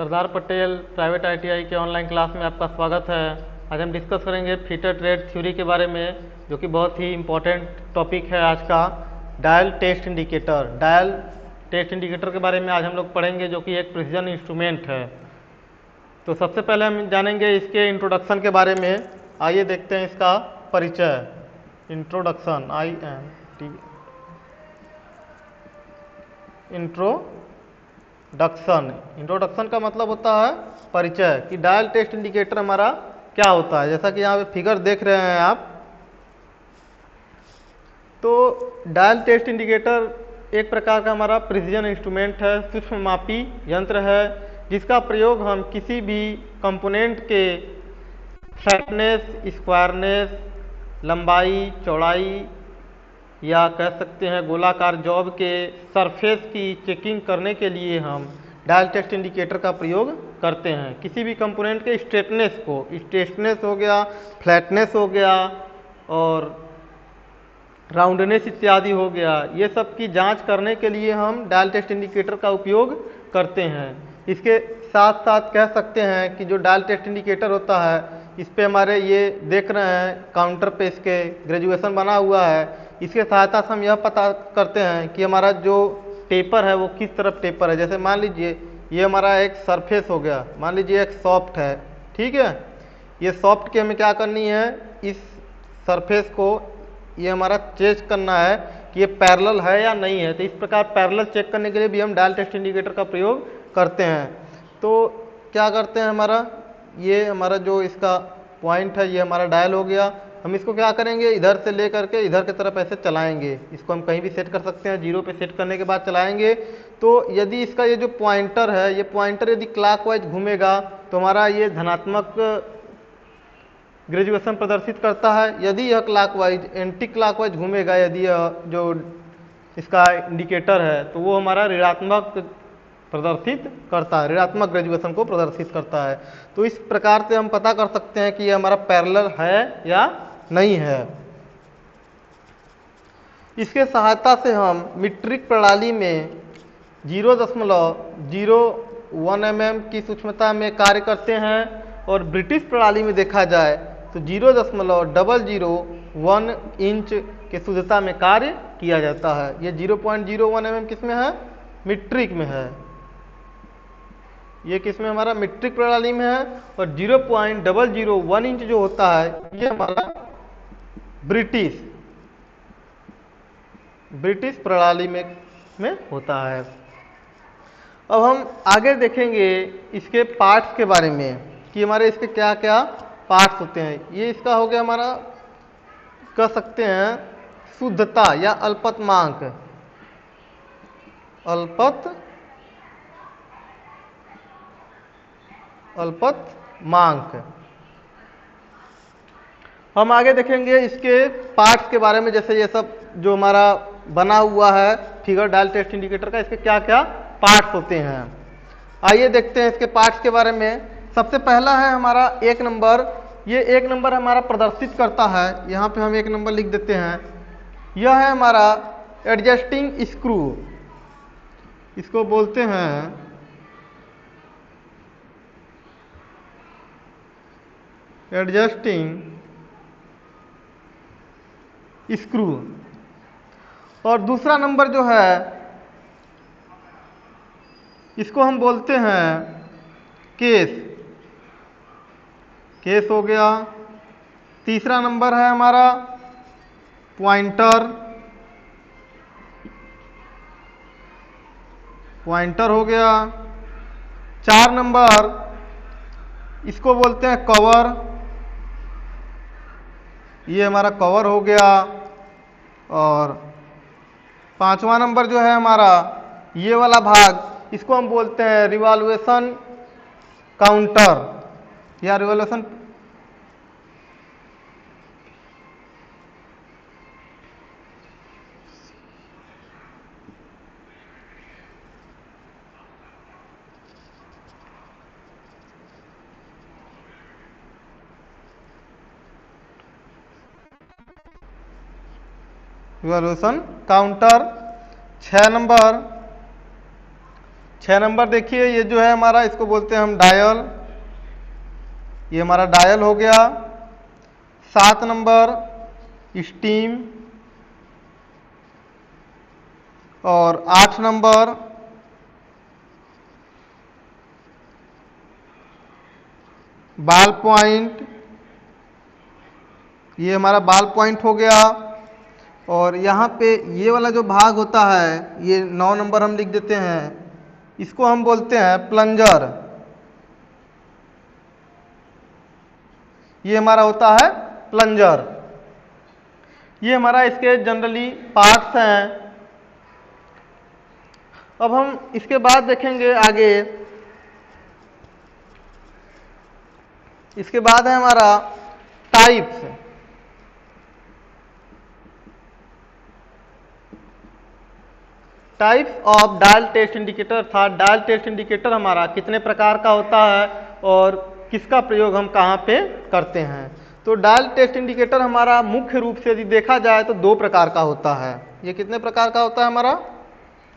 Sardar Patel private ITI के online class में आपका स्वागत है। आज हम डिस्कस करेंगे फीटर ट्रेड थ्योरी के बारे में, जो कि बहुत ही इम्पोर्टेंट टॉपिक है आज का। डायल टेस्ट इंडिकेटर के बारे में आज हम लोग पढ़ेंगे, जो कि एक प्रिसिजन इंस्ट्रूमेंट है। तो सबसे पहले हम जानेंगे इसके इंट्रोडक्शन के बारे में। आइए देखते हैं इसका परिचय। इंट्रोडक्शन, इंट्रोडक्शन का मतलब होता है परिचय, कि डायल टेस्ट इंडिकेटर हमारा क्या होता है। जैसा कि यहाँ पे फिगर देख रहे हैं आप, तो डायल टेस्ट इंडिकेटर एक प्रकार का हमारा प्रिसिजन इंस्ट्रूमेंट है, सूक्ष्म मापी यंत्र है, जिसका प्रयोग हम किसी भी कंपोनेंट के फ्लैटनेस, स्क्वायरनेस, लंबाई, चौड़ाई या कह सकते हैं गोलाकार जॉब के सरफेस की चेकिंग करने के लिए हम डायल टेस्ट इंडिकेटर का प्रयोग करते हैं। किसी भी कंपोनेंट के स्ट्रेटनेस हो गया, फ्लैटनेस हो गया और राउंडनेस इत्यादि हो गया, ये सब की जांच करने के लिए हम डायल टेस्ट इंडिकेटर का उपयोग करते हैं। इसके साथ साथ कह सकते हैं कि जो डायल टेस्ट इंडिकेटर होता है, इस पे हमारे ये देख रहे हैं काउंटर पे इसके ग्रेजुएशन बना हुआ है। इसके सहायता से हम यह पता करते हैं कि हमारा जो टेपर है वो किस तरफ टेपर है। जैसे मान लीजिए ये हमारा एक सरफेस हो गया, मान लीजिए एक सॉफ्ट है, ठीक है। ये सॉफ्ट की हमें क्या करनी है, इस सरफेस को ये हमारा चेक करना है कि ये पैरेलल है या नहीं है। तो इस प्रकार पैरेलल चेक करने के लिए भी हम डायल टेस्ट इंडिकेटर का प्रयोग करते हैं। तो क्या करते हैं, ये हमारा जो इसका पॉइंट है, ये हमारा डायल हो गया। हम इसको क्या करेंगे, इधर से ले करके इधर की तरफ ऐसे चलाएंगे। इसको हम कहीं भी सेट कर सकते हैं, 0 पे सेट करने के बाद चलाएंगे। तो यदि इसका ये जो पॉइंटर है, ये पॉइंटर यदि क्लॉकवाइज घूमेगा तो हमारा ये धनात्मक ग्रेजुएशन प्रदर्शित करता है। यदि यह क्लॉकवाइज एंटी क्लॉकवाइज घूमेगा, यदि यह जो इसका इंडिकेटर है, तो वो हमारा ऋणात्मक प्रदर्शित करता है, ऋणात्मक ग्रेजुएशन को प्रदर्शित करता है। तो इस प्रकार से हम पता कर सकते हैं कि ये हमारा पैरेलल है या नहीं है। इसके सहायता से हम मीट्रिक प्रणाली में 0.01 mm की सूक्ष्मता में कार्य करते हैं, और ब्रिटिश प्रणाली में देखा जाए तो 0.001 इंच के शुद्धता में कार्य किया जाता है। ये 0.01 mm किस में है, मीट्रिक में है। ये किस में हमारा मीट्रिक प्रणाली में है। और 0.001 इंच जो होता है, ये हमारा ब्रिटिश प्रणाली में होता है। अब हम आगे देखेंगे इसके पार्ट्स के बारे में, कि हमारे इसके क्या क्या पार्ट्स होते हैं। ये इसका हो गया हमारा, कह सकते हैं शुद्धता या अल्पतमांक। अल्पतमांक। हम आगे देखेंगे इसके पार्ट्स के बारे में, जैसे ये सब जो हमारा बना हुआ है फिगर डायल टेस्ट इंडिकेटर का, इसके क्या क्या पार्ट्स होते हैं। आइए देखते हैं इसके पार्ट्स के बारे में। सबसे पहला है हमारा 1 नंबर। ये 1 नंबर हमारा प्रदर्शित करता है, यहाँ पे हम 1 नंबर लिख देते हैं। यह है हमारा एडजस्टिंग स्क्रू, इसको बोलते हैं एडजस्टिंग स्क्रू। और दूसरा नंबर जो है, इसको हम बोलते हैं केस हो गया। तीसरा नंबर है हमारा पॉइंटर हो गया। 4 नंबर इसको बोलते हैं कवर, ये हमारा कवर हो गया। और 5वां नंबर जो है हमारा, ये वाला भाग, इसको हम बोलते हैं रिवॉल्यूशन काउंटर या रिवॉल्यूशन काउंटर। 6 6 नंबर देखिए, ये जो है हमारा, इसको बोलते हैं हम डायल, ये हमारा डायल हो गया। 7 नंबर स्टीम, और 8 नंबर बाल पॉइंट, ये हमारा बाल पॉइंट हो गया। और यहाँ पे ये वाला जो भाग होता है, ये 9 नंबर हम लिख देते हैं, इसको हम बोलते हैं प्लंजर। ये हमारा होता है प्लंजर। ये हमारा इसके जनरली पार्ट्स हैं। अब हम इसके बाद देखेंगे आगे, इसके बाद है हमारा types. Types of dial test indicator था। डायल टेस्ट इंडिकेटर हमारा कितने प्रकार का होता है और किसका प्रयोग हम कहाँ पे करते हैं। तो डायल टेस्ट इंडिकेटर हमारा मुख्य रूप से यदि देखा जाए तो 2 प्रकार का होता है। ये कितने प्रकार का होता है हमारा?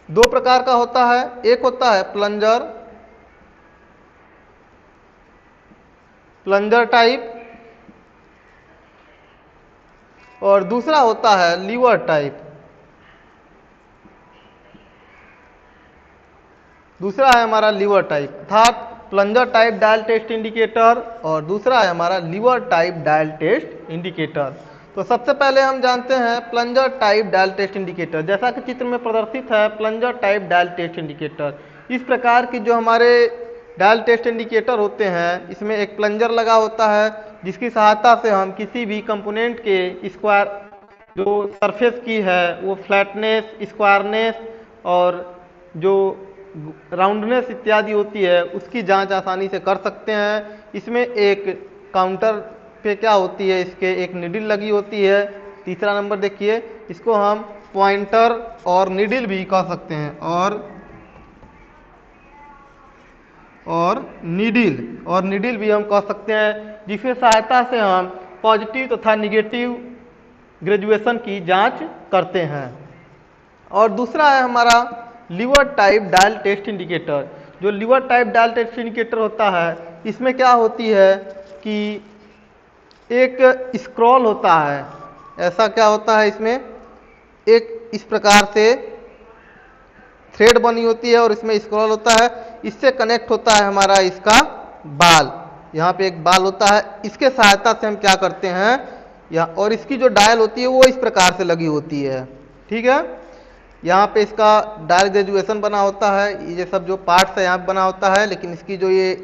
2 प्रकार का होता है। एक होता है प्लंजर, प्लंजर टाइप, और दूसरा होता है लीवर टाइप। दूसरा है हमारा लीवर टाइप, अर्थात plunger type dial test indicator, और दूसरा है हमारा lever type dial test indicator. तो सबसे पहले हम जानते हैं plunger type dial test indicator. जैसा कि चित्र में प्रदर्शित है, plunger type dial test indicator, इस प्रकार की जो हमारे डायल टेस्ट इंडिकेटर होते हैं, इसमें एक प्लंजर लगा होता है जिसकी सहायता से हम किसी भी कंपोनेंट के स्क्वायर जो सरफेस की है वो फ्लैटनेस, स्क्वायरनेस और जो राउंडनेस इत्यादि होती है उसकी जांच आसानी से कर सकते हैं। इसमें एक काउंटर पे क्या होती है, इसके एक निडिल लगी होती है। तीसरा नंबर देखिए, इसको हम पॉइंटर और निडिल भी कह सकते हैं, और निडिल भी हम कह सकते हैं, जिसकी सहायता से हम पॉजिटिव तथा निगेटिव ग्रेजुएशन की जांच करते हैं। और दूसरा है हमारा lever type dial test indicator. जो lever type dial test indicator होता है, इसमें क्या होती है कि एक स्क्रॉल होता है। ऐसा क्या होता है, इसमें एक इस प्रकार से थ्रेड बनी होती है और इसमें स्क्रॉल होता है, इससे कनेक्ट होता है हमारा इसका बाल। यहाँ पे एक बाल होता है, इसके सहायता से हम क्या करते हैं, और इसकी जो डायल होती है वो इस प्रकार से लगी होती है। ठीक है, यहाँ पे इसका डायल ग्रेजुएशन बना होता है, ये सब जो पार्ट्स है यहाँ पे बना होता है, लेकिन इसकी जो ये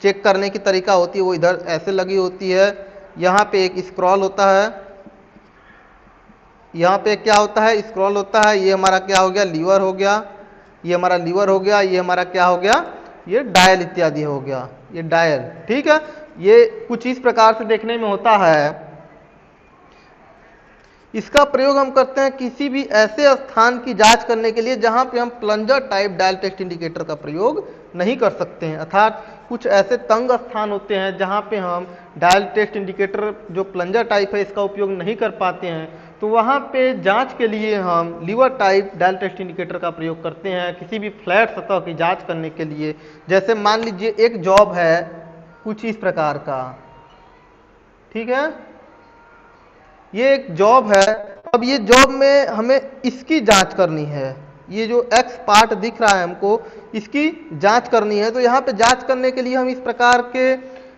चेक करने की तरीका होती है वो इधर ऐसे लगी होती है। यहाँ पे एक स्क्रॉल होता है, यहाँ पे क्या होता है, स्क्रॉल होता है। ये हमारा क्या हो गया, लीवर हो गया। ये हमारा लीवर हो गया। ये हमारा क्या हो गया, ये डायल इत्यादि हो गया, ये डायल। ठीक है, ये कुछ इस प्रकार से देखने में होता है। इसका प्रयोग हम करते हैं किसी भी ऐसे स्थान की जांच करने के लिए जहां पे हम plunger type dial test indicator का प्रयोग नहीं कर सकते हैं। अर्थात कुछ ऐसे तंग स्थान होते हैं जहां पे हम डायल टेस्ट इंडिकेटर जो प्लंजर टाइप है इसका उपयोग नहीं कर पाते हैं, तो वहां पे जांच के लिए हम lever type dial test indicator का प्रयोग करते हैं किसी भी फ्लैट सतह की जांच करने के लिए। जैसे मान लीजिए एक जॉब है कुछ इस प्रकार का, ठीक है, ये एक जॉब है। अब ये जॉब में हमें इसकी जांच करनी है, ये जो एक्स पार्ट दिख रहा है हमको, इसकी जांच करनी है। तो यहाँ पे जांच करने के लिए हम इस प्रकार के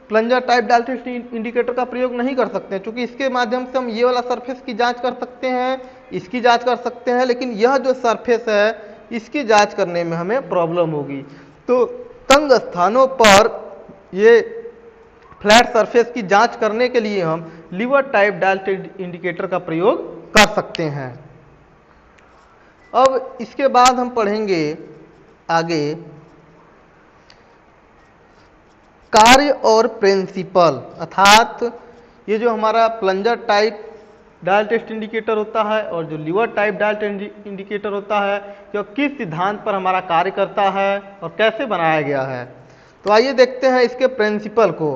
plunger type dial test indicator का प्रयोग नहीं कर सकते हैं, क्योंकि इसके माध्यम से हम ये वाला सरफेस की जांच कर सकते हैं, इसकी जांच कर सकते हैं, लेकिन यह जो सरफेस है इसकी जांच करने में हमें प्रॉब्लम होगी। तो तंग स्थानों पर ये फ्लैट सरफेस की जांच करने के लिए हम lever type dial test indicator का प्रयोग कर सकते हैं। अब इसके बाद हम पढ़ेंगे आगे कार्य और प्रिंसिपल, अर्थात ये जो हमारा plunger type dial test indicator होता है और जो lever type dial test indicator होता है, जो किस सिद्धांत पर हमारा कार्य करता है और कैसे बनाया गया है। तो आइए देखते हैं इसके प्रिंसिपल को।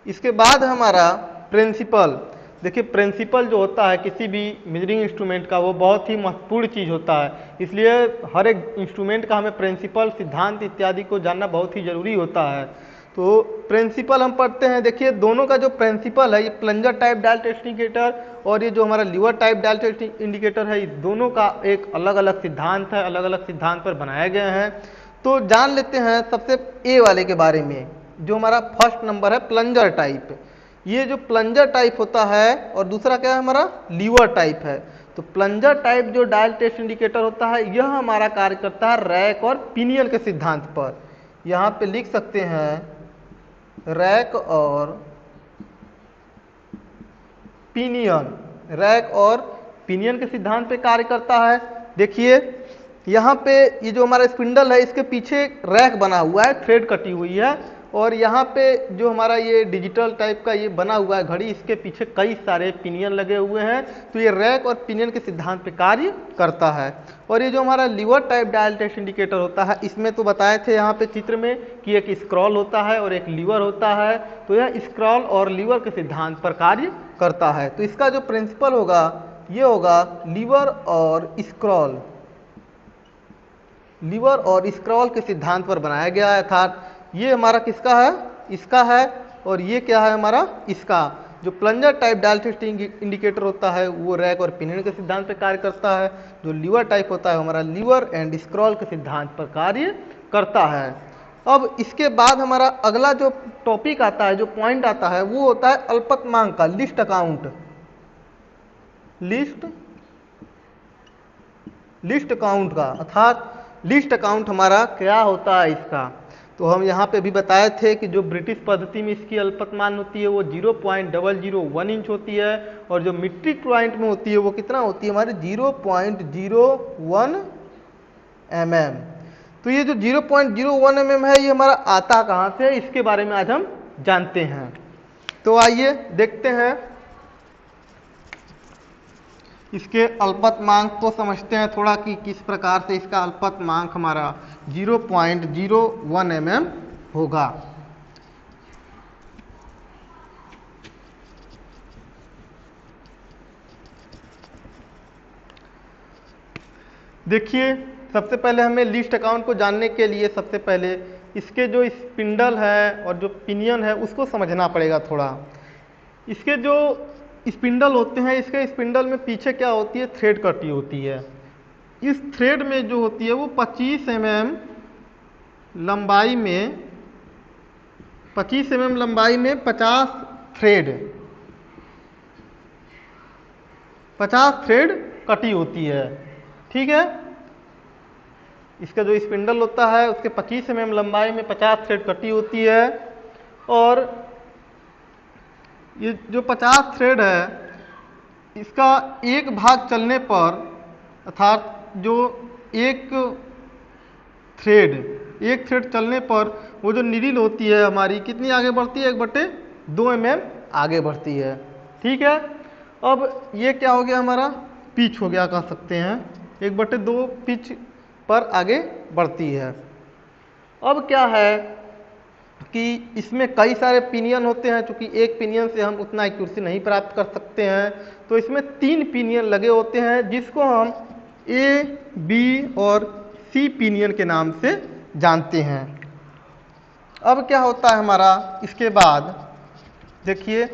इसके बाद हमारा प्रिंसिपल। देखिए प्रिंसिपल जो होता है किसी भी मेजरिंग इंस्ट्रूमेंट का वो बहुत ही महत्वपूर्ण चीज़ होता है, इसलिए हर एक इंस्ट्रूमेंट का हमें प्रिंसिपल, सिद्धांत इत्यादि को जानना बहुत ही ज़रूरी होता है। तो प्रिंसिपल हम पढ़ते हैं, देखिए दोनों का जो प्रिंसिपल है, ये plunger type dial test indicator और ये जो हमारा lever type dial test indicator है, इस दोनों का एक अलग अलग सिद्धांत है, अलग अलग सिद्धांत पर बनाए गए हैं। तो जान लेते हैं सबसे ए वाले के बारे में, जो हमारा फर्स्ट नंबर है प्लंजर टाइप। ये जो प्लंजर टाइप होता है और दूसरा क्या है हमारा लीवर टाइप है। तो प्लंजर टाइप जो डायल टेस्ट इंडिकेटर होता है यह हमारा कार्य करता है रैक और पिनियन के सिद्धांत पर। यहाँ पे लिख सकते हैं रैक और पिनियन, रैक और पिनियन के सिद्धांत पे कार्य करता है। देखिए यहाँ पे ये जो हमारा स्पिंडल है इसके पीछे रैक बना हुआ है, थ्रेड कटी हुई है, और यहाँ पे जो हमारा ये डिजिटल टाइप का ये बना हुआ है घड़ी, इसके पीछे कई सारे पिनियन लगे हुए हैं। तो ये रैक और पिनियन के सिद्धांत पे कार्य करता है। और ये जो हमारा lever type dial test indicator होता है, इसमें तो बताए थे यहाँ पे चित्र में कि एक स्क्रॉल होता है और एक लीवर होता है। तो यह स्क्रॉल और लीवर के सिद्धांत पर कार्य करता है। तो इसका जो प्रिंसिपल होगा ये होगा लीवर और स्क्रॉल, लीवर और स्क्रॉल के सिद्धांत पर बनाया गया है। अर्थात ये हमारा किसका है, इसका है, और ये क्या है हमारा इसका। जो plunger type dial test indicator होता है वो रैक और पिनियन के सिद्धांत पर कार्य करता है। जो लीवर टाइप होता है हमारा लीवर एंड स्क्रॉल के सिद्धांत पर कार्य करता है। अब इसके बाद हमारा अगला जो टॉपिक आता है, जो पॉइंट आता है, वो होता है अल्पतमांक का लिस्ट अकाउंट। लिस्ट अकाउंट का, अर्थात लिस्ट अकाउंट हमारा क्या होता है इसका। तो हम यहाँ पे भी बताए थे कि जो ब्रिटिश पद्धति में इसकी अल्पतमान होती है वो 0.001 इंच होती है, और जो मीट्रिक पॉइंट में होती है वो कितना होती है हमारे 0.01 mm। तो ये जो 0.01 mm है ये हमारा आता कहाँ से है, इसके बारे में आज हम जानते हैं। तो आइए देखते हैं इसके अल्पतमांक को समझते हैं थोड़ा कि किस प्रकार से इसका अल्पतमांक हमारा 0.01 mm होगा। देखिए सबसे पहले हमें लिस्ट अकाउंट को जानने के लिए सबसे पहले इसके जो स्पिंडल है और जो पिनियन है उसको समझना पड़ेगा थोड़ा। इसके जो स्पिंडल होते हैं, इसके स्पिंडल में पीछे क्या होती है, थ्रेड कटी होती है। इस थ्रेड में जो होती है वो 25 mm लंबाई में 50 थ्रेड कटी होती है। ठीक है, इसका जो स्पिंडल होता है उसके 25 mm लंबाई में 50 थ्रेड कटी होती है, और ये जो 50 थ्रेड है इसका एक भाग चलने पर, अर्थात जो एक थ्रेड चलने पर वो जो नीडल होती है हमारी कितनी आगे बढ़ती है, 1/2 mm आगे बढ़ती है। ठीक है, अब ये क्या हो गया हमारा पिच हो गया कह सकते हैं, 1/2 पिच पर आगे बढ़ती है। अब क्या है कि इसमें कई सारे पिनियन होते हैं, चूंकि एक पिनियन से हम उतना एक्यूरेसी नहीं प्राप्त कर सकते हैं, तो इसमें 3 पिनियन लगे होते हैं जिसको हम ए, बी और सी पिनियन के नाम से जानते हैं। अब क्या होता है हमारा इसके बाद, देखिए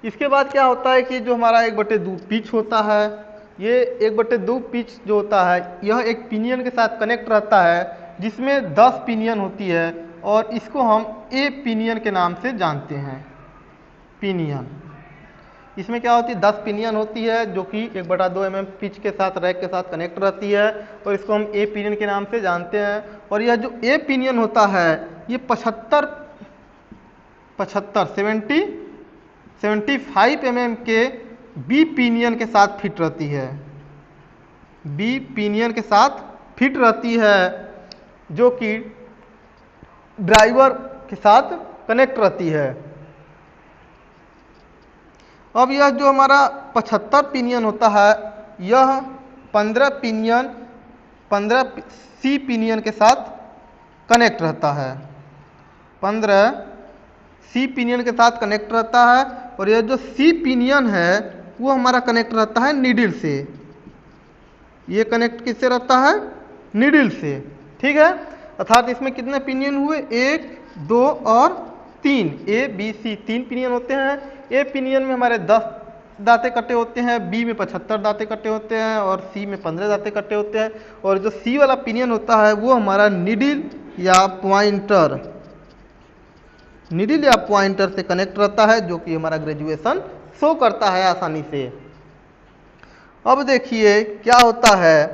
इसके बाद क्या होता है कि जो हमारा 1/2 पिच होता है, ये 1/2 पिच जो होता है यह एक पिनियन के साथ कनेक्ट रहता है जिसमें 10 पिनियन होती है, और इसको हम ए पिनियन के नाम से जानते हैं। पिनियन इसमें क्या होती है, 10 पिनियन होती है जो कि 1/2 mm पिच के साथ रैक के साथ कनेक्ट रहती है, और इसको हम ए पिनियन के नाम से जानते हैं। और यह जो ए पिनियन होता है ये 75 mm के बी पिनियन के साथ फिट रहती है, बी पिनियन के साथ फिट रहती है, जो कि ड्राइवर के साथ कनेक्ट रहती है। अब यह जो हमारा 75 पिनियन होता है यह 15 सी पिनियन के साथ कनेक्ट रहता है, 15 सी पिनियन के साथ कनेक्ट रहता है, और ये जो सी पिनियन है वो हमारा कनेक्ट रहता है नीडल से। ये कनेक्ट किससे रहता है? नीडल से। ठीक है, अर्थात इसमें कितने पिनियन हुए? 1, 2 और 3। ए बी सी 3 पिनियन होते हैं। ए पिनियन में हमारे 10 दांतें कटे होते हैं, बी में 75 दांतें कटे होते हैं, और सी में 15 दांतें कटे होते हैं। और जो सी वाला पिनियन होता है वो हमारा नीडल या पॉइंटर, नीडल या पॉइंटर से कनेक्ट रहता है, जो कि हमारा ग्रेजुएशन शो करता है आसानी से। अब देखिए क्या होता है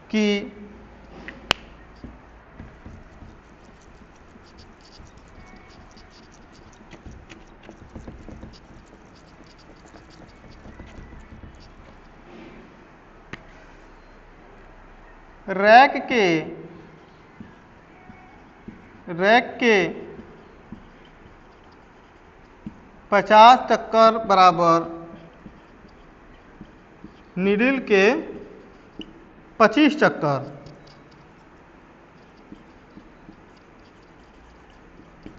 कि रैक के 50 चक्कर बराबर नीडल के 25 चक्कर।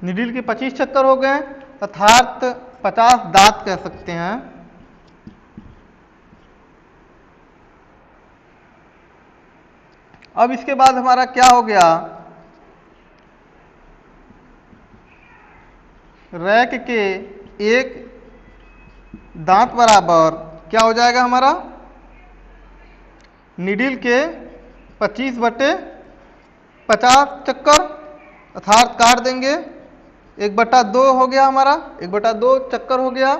नीडल के 25 चक्कर हो गए, अर्थात 50 दांत कह सकते हैं। अब इसके बाद हमारा क्या हो गया? रैक के एक दांत बराबर क्या हो जाएगा हमारा? नीडल के 25/50 चक्कर, अर्थात काट देंगे 1/2 हो गया हमारा, 1/2 चक्कर हो गया।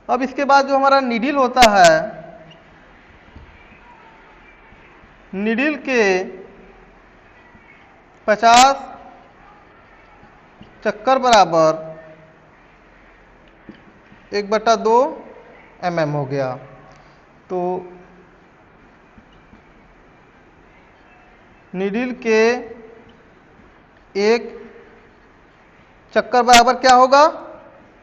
अब इसके बाद जो हमारा नीडल होता है, नीडल के 50 चक्कर बराबर 1/2 mm हो गया। तो नीडल के एक चक्कर बराबर क्या होगा?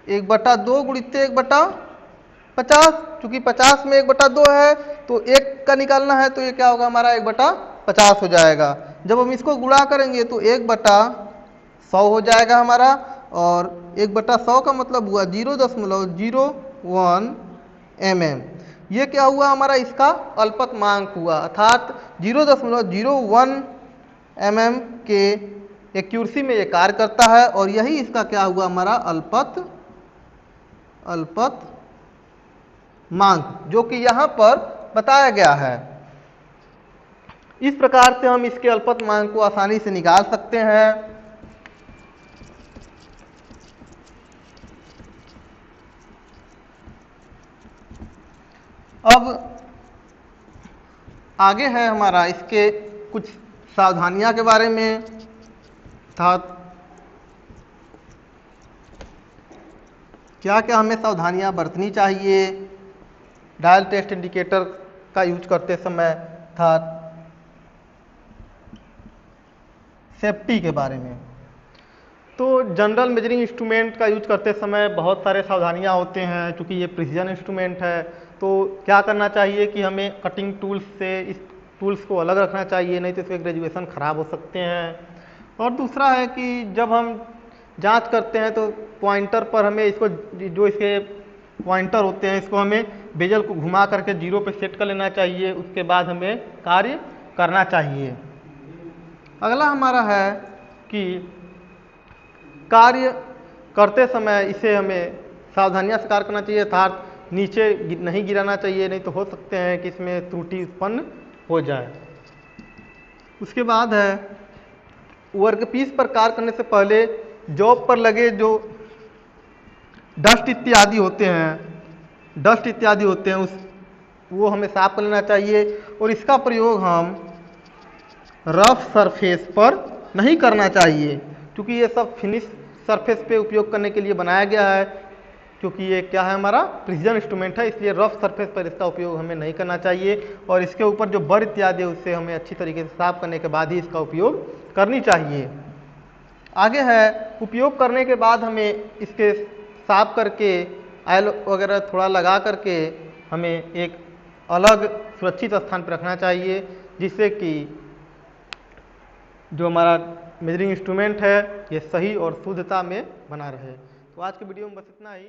1/2 गुणित 1/50, चूंकि 50 में 1/2 है तो 1 का निकालना है, तो ये क्या होगा हमारा? 1/50 हो जाएगा। जब हम इसको गुणा करेंगे तो 1/100 हो जाएगा हमारा, और 1/100 का मतलब हुआ 0.01 mm। ये क्या हुआ हमारा? इसका अल्पतमांक हुआ, अर्थात 0.01 mm के एक्यूरेसी में ये कार्य करता है, और यही इसका क्या हुआ हमारा? अल्पतमांक, जो कि यहां पर बताया गया है। इस प्रकार से हम इसके अल्पतमांक को आसानी से निकाल सकते हैं। अब आगे है हमारा इसके कुछ सावधानियां के बारे में, अर्थात क्या क्या हमें सावधानियां बरतनी चाहिए डायल टेस्ट इंडिकेटर का यूज करते समय, अर्थात सेफ्टी के बारे में। तो जनरल मेजरिंग इंस्ट्रूमेंट का यूज करते समय बहुत सारे सावधानियां होते हैं, क्योंकि ये प्रिसीजन इंस्ट्रूमेंट है। तो क्या करना चाहिए कि हमें कटिंग टूल्स से इस टूल्स को अलग रखना चाहिए, नहीं तो इसके ग्रेजुएशन खराब हो सकते हैं। और दूसरा है कि जब हम जांच करते हैं तो पॉइंटर पर हमें इसको, जो इसके पॉइंटर होते हैं, इसको हमें बेजल को घुमा करके 0 पे सेट कर लेना चाहिए, उसके बाद हमें कार्य करना चाहिए। अगला हमारा है कि कार्य करते समय इसे हमें सावधानियां से कार्य करना चाहिए, अर्थात नीचे नहीं गिराना चाहिए, नहीं तो हो सकते हैं कि इसमें त्रुटि उत्पन्न हो जाए। उसके बाद है वर्कपीस पर कार्य करने से पहले जॉब पर लगे जो डस्ट इत्यादि होते हैं वो हमें साफ कर लेना चाहिए, और इसका प्रयोग हम रफ सरफेस पर नहीं करना चाहिए, क्योंकि ये सब फिनिश सरफेस पे उपयोग करने के लिए बनाया गया है। क्योंकि ये क्या है हमारा प्रिसीजन इंस्ट्रूमेंट है, इसलिए रफ सरफेस पर इसका उपयोग हमें नहीं करना चाहिए, और इसके ऊपर जो बर इत्यादि है उससे हमें अच्छी तरीके से साफ करने के बाद ही इसका उपयोग करनी चाहिए। आगे है उपयोग करने के बाद हमें इसके साफ करके ऑयल वगैरह थोड़ा लगा करके हमें एक अलग सुरक्षित स्थान पर रखना चाहिए, जिससे कि जो हमारा मेजरिंग इंस्ट्रूमेंट है ये सही और शुद्धता में बना रहे। तो आज के वीडियो में बस इतना ही।